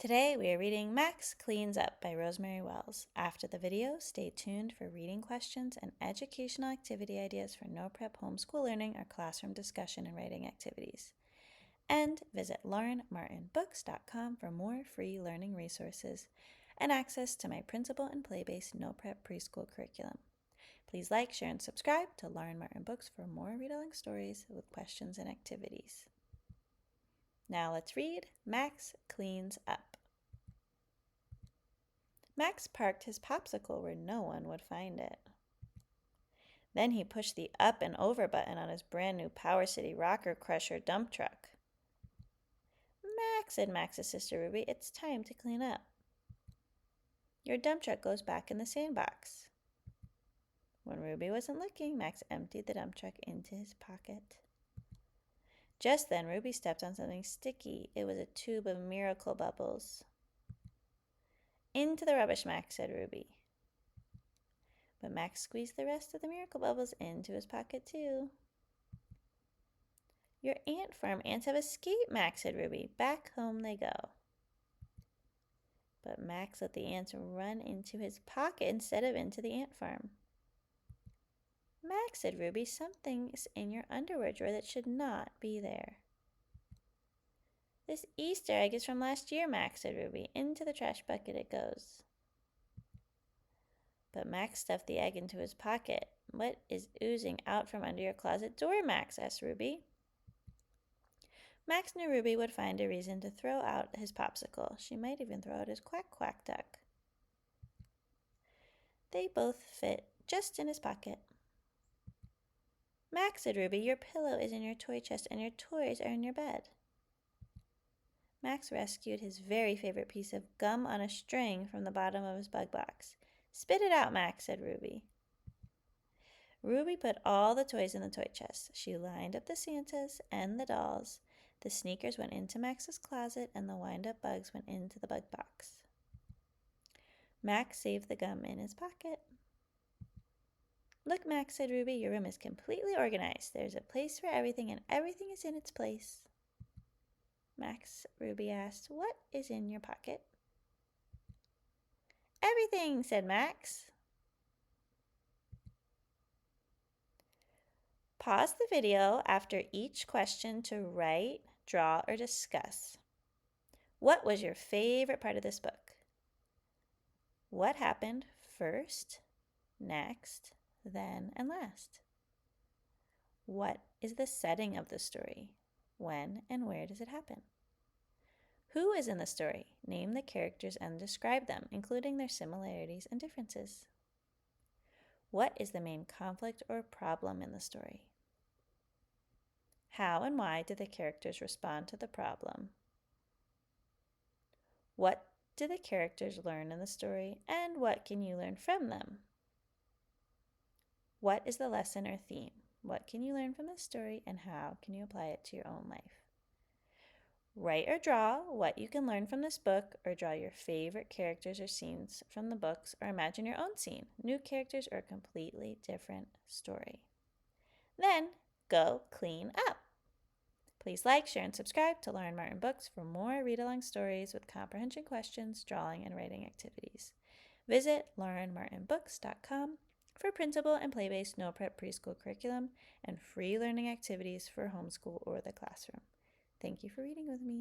Today we are reading Max Cleans Up by Rosemary Wells. After the video, stay tuned for reading questions and educational activity ideas for no prep homeschool learning or classroom discussion and writing activities. And visit laurenmartinbooks.com for more free learning resources and access to my Principal and Play-based no prep preschool curriculum. Please like, share, and subscribe to Lauren Martin Books for more read-along stories with questions and activities. Now let's read Max Cleans Up. Max parked his popsicle where no one would find it. Then he pushed the up and over button on his brand new Power City Rocker Crusher dump truck. Max, said Max's sister Ruby, it's time to clean up. Your dump truck goes back in the sandbox. When Ruby wasn't looking, Max emptied the dump truck into his pocket. Just then, Ruby stepped on something sticky. It was a tube of miracle bubbles. Into the rubbish, Max, said Ruby. But Max squeezed the rest of the miracle bubbles into his pocket, too. Your ant farm ants have escaped, Max, said Ruby. Back home they go. But Max let the ants run into his pocket instead of into the ant farm. Max, said Ruby, something's in your underwear drawer that should not be there. This Easter egg is from last year, Max, said Ruby. Into the trash bucket it goes. But Max stuffed the egg into his pocket. What is oozing out from under your closet door, Max? Asked Ruby. Max knew Ruby would find a reason to throw out his popsicle. She might even throw out his quack quack duck. They both fit just in his pocket. Max, said Ruby, your pillow is in your toy chest and your toys are in your bed. Max rescued his very favorite piece of gum on a string from the bottom of his bug box. Spit it out, Max, said Ruby. Ruby put all the toys in the toy chest. She lined up the Santas and the dolls. The sneakers went into Max's closet and the wind-up bugs went into the bug box. Max saved the gum in his pocket. Look, Max, said Ruby, your room is completely organized. There's a place for everything and everything is in its place. Max, Ruby asked, what is in your pocket? Everything, said Max. Pause the video after each question to write, draw, or discuss. What was your favorite part of this book? What happened first, next, then, and last? What is the setting of the story? When and where does it happen? Who is in the story? Name the characters and describe them, including their similarities and differences. What is the main conflict or problem in the story? How and why did the characters respond to the problem? What do the characters learn in the story, and what can you learn from them? What is the lesson or theme? What can you learn from the story, and how can you apply it to your own life? Write or draw what you can learn from this book, or draw your favorite characters or scenes from the books, or imagine your own scene, new characters, or a completely different story. Then go clean up. Please like, share, and subscribe to Lauren Martin Books for more read-along stories with comprehension questions, drawing, and writing activities. Visit laurenmartinbooks.com for Principal and Play-based no prep preschool curriculum and free learning activities for homeschool or the classroom. Thank you for reading with me.